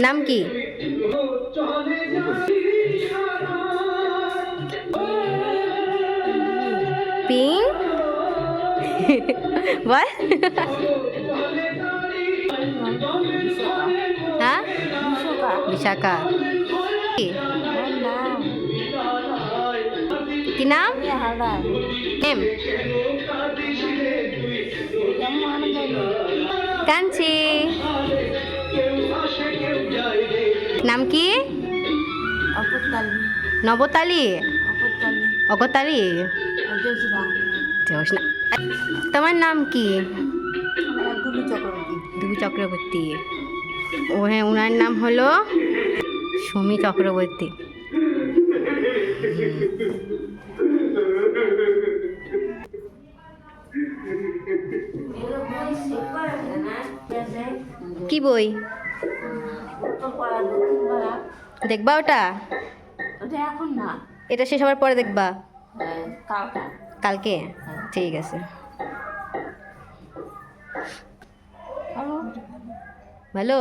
নাম কি? পিং বল। হ্যাঁ, বিশাখা। কি নাম? এম কাঞ্চি। নাম কি? নবতালি। অগতালি। জোসনা। তোমার নাম কি? দুবি চক্রবর্তী। ও হ্যাঁ, ওনার নাম হলো সুমি চক্রবর্তী। কি বই দেখবা? ওটা এখন না, এটা শেষ হওয়ার পরে দেখবা? কালকে? হ্যাঁ। ঠিক আছে। ভালো।